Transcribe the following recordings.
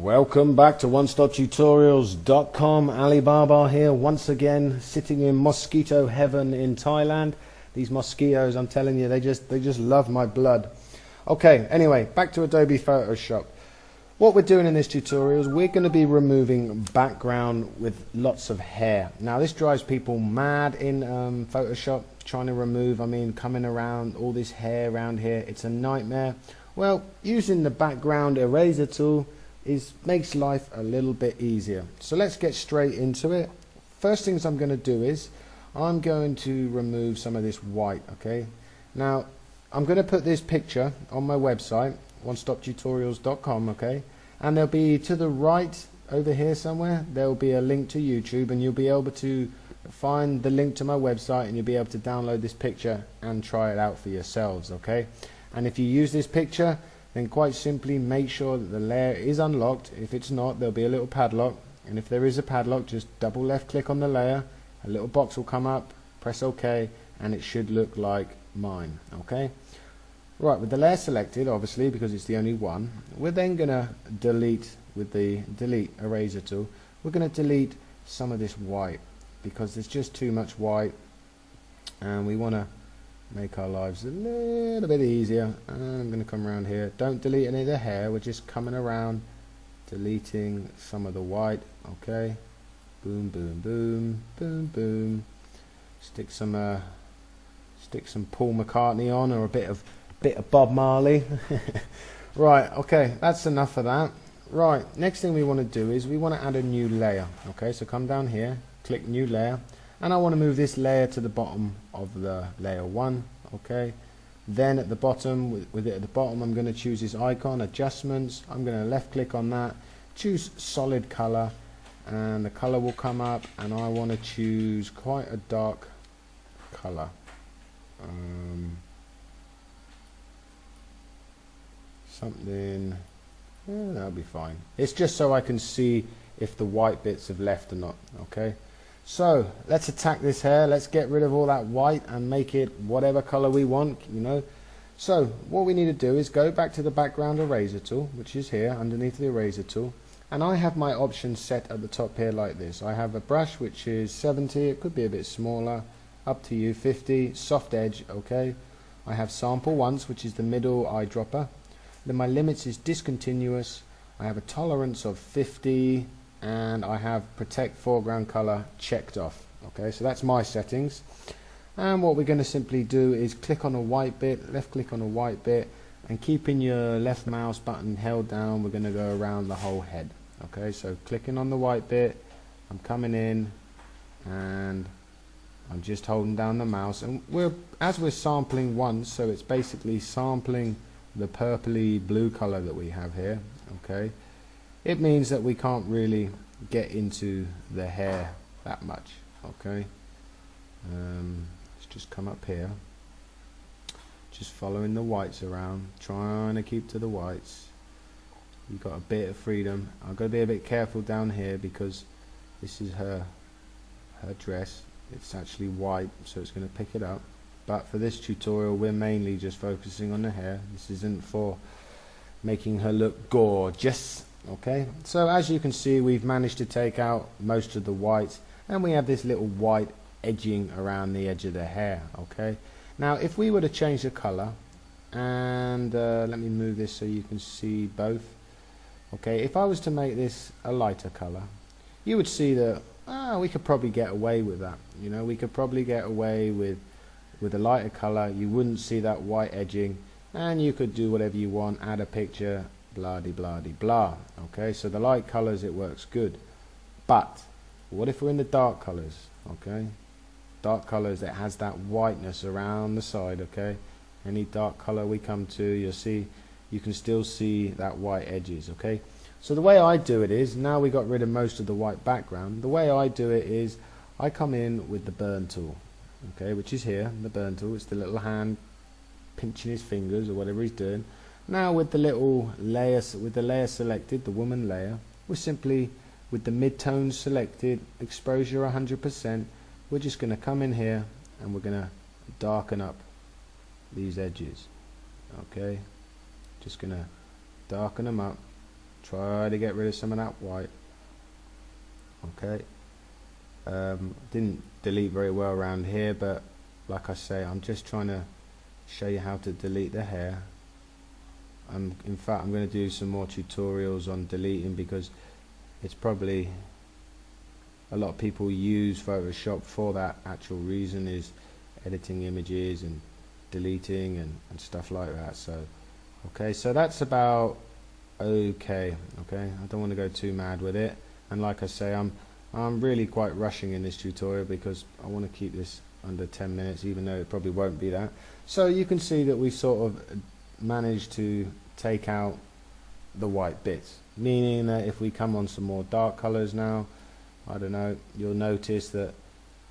Welcome back to OneStopTutorials.com. Alibaba here once again, sitting in mosquito heaven in Thailand. These mosquitoes, I'm telling you, they just love my blood. Okay, anyway, back to Adobe Photoshop. What we're doing in this tutorial is we're going to be removing background with lots of hair. Now this drives people mad in Photoshop, trying to remove, coming around all this hair around here. It's a nightmare. Well, using the background eraser tool makes life a little bit easier. So let's get straight into it. First things I'm going to do is I'm going to remove some of this white. Okay, now I'm going to put this picture on my website, OneStopTutorials.com. okay, and there'll be to the right over here somewhere there'll be a link to YouTube, and you'll be able to find the link to my website, and you'll be able to download this picture and try it out for yourselves. Okay, and if you use this picture, then quite simply make sure that the layer is unlocked. If it's not, there'll be a little padlock, and if there is a padlock, just double left click on the layer, a little box will come up, press OK, and it should look like mine. Okay, right, with the layer selected, obviously because it's the only one, we're then gonna delete with the delete eraser tool. We're gonna delete some of this white because there's just too much white, and we want to make our lives a little bit easier. And I'm going to come around here. Don't delete any of the hair, we're just coming around deleting some of the white. Okay, boom boom boom boom boom. Stick some Paul McCartney on, or a bit of Bob Marley. Right, okay, that's enough of that. Right, next thing we want to do is we want to add a new layer. Okay, so come down here, click new layer, and I want to move this layer to the bottom of the layer 1. Okay, then at the bottom, with it at the bottom, I'm going to choose this icon, adjustments. I'm going to left click on that, choose solid color, and the color will come up, and I want to choose quite a dark color. Something, that'll be fine. It's just so I can see if the white bits have left or not. Okay, so let's attack this hair. Let's get rid of all that white and make it whatever color we want, you know. So what we need to do is go back to the background eraser tool, which is here underneath the eraser tool, and I have my options set at the top here like this. I have a brush which is 70, it could be a bit smaller, up to you, 50, soft edge. Okay, I have sample once, which is the middle eyedropper. Then my limits is discontinuous. I have a tolerance of 50, and I have protect foreground color checked off. Okay, so that's my settings. And what we're going to simply do is click on a white bit, left click on a white bit, and keeping your left mouse button held down, we're going to go around the whole head. Okay, so clicking on the white bit, I'm coming in, and I'm just holding down the mouse, and as we're sampling once, so it's basically sampling the purpley blue color that we have here. Okay, it means that we can't really get into the hair that much. Okay, let's just come up here, just following the whites around, trying to keep to the whites. You've got a bit of freedom. I've got to be a bit careful down here because this is her dress. It's actually white, so it's going to pick it up. But for this tutorial, we're mainly just focusing on the hair. This isn't for making her look gorgeous. Okay, so as you can see, we've managed to take out most of the whites, and we have this little white edging around the edge of the hair. Okay, now if we were to change the color, and let me move this so you can see both. Okay, if I was to make this a lighter color, you would see that we could probably get away with that. You know, we could probably get away with a lighter color. You wouldn't see that white edging, and you could do whatever you want, add a picture, blah de blah de blah. Okay, so the light colors, it works good. But what if we're in the dark colors? Okay, dark colors that has that whiteness around the side. Okay, any dark color we come to, you'll see you can still see that white edges. Okay, so the way I do it is, now we got rid of most of the white background, the way I do it is I come in with the burn tool. Okay, which is here, the burn tool. It's the little hand pinching his fingers or whatever he's doing. Now with the little layer, with the layer selected, the woman layer, we're simply, with the mid-tone selected, exposure 100%, we're just going to come in here and we're going to darken up these edges. Okay, just going to darken them up try to get rid of some of that white. Okay, didn't delete very well around here, but like I say, I'm just trying to show you how to delete the hair. In fact, I'm going to do some more tutorials on deleting, because it's probably a lot of people use Photoshop for that actual reason, is editing images and deleting and stuff like that. So okay, so that's about okay. I don't want to go too mad with it, and like I say, I'm really quite rushing in this tutorial because I want to keep this under 10 minutes, even though it probably won't be that. So you can see that we sort of managed to take out the white bits, meaning that if we come on some more dark colors now, I don't know, you'll notice that,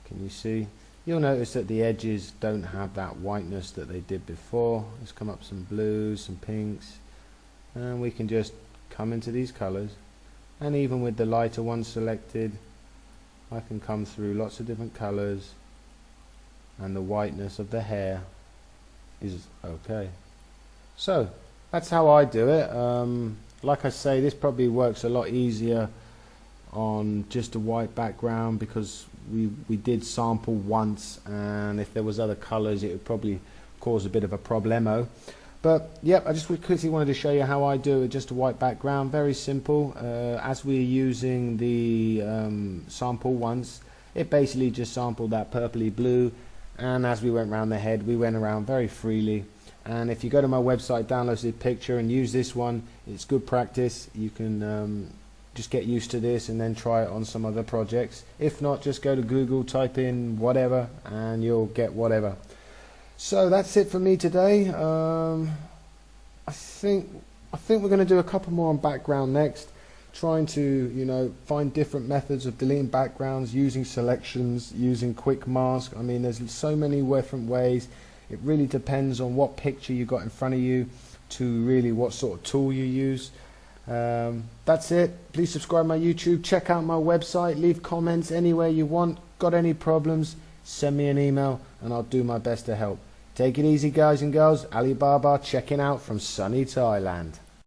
can you see? You'll notice that the edges don't have that whiteness that they did before. Let's come up some blues, some pinks, and we can just come into these colors, and even with the lighter one selected, I can come through lots of different colors, and the whiteness of the hair is okay. So that's how I do it. Like I say, this probably works a lot easier on just a white background, because we did sample once, and if there was other colors it would probably cause a bit of a problemo. But yep, I just quickly wanted to show you how I do it, just a white background, very simple. As we're using the sample once, it basically just sampled that purpley blue, and as we went around the head, we went around very freely. And if you go to my website, download this picture and use this one, it's good practice. You can just get used to this and then try it on some other projects. If not, just go to Google, type in whatever, and you'll get whatever. So that's it for me today. I think we're going to do a couple more on background next, trying to find different methods of deleting backgrounds, using selections, using quick mask. I mean, there's so many different ways. It really depends on what picture you got in front of you, to really what sort of tool you use. That's it. Please subscribe to my YouTube, check out my website, leave comments anywhere you want. Got any problems, send me an email and I'll do my best to help. Take it easy, guys and girls. Alibaba checking out from sunny Thailand.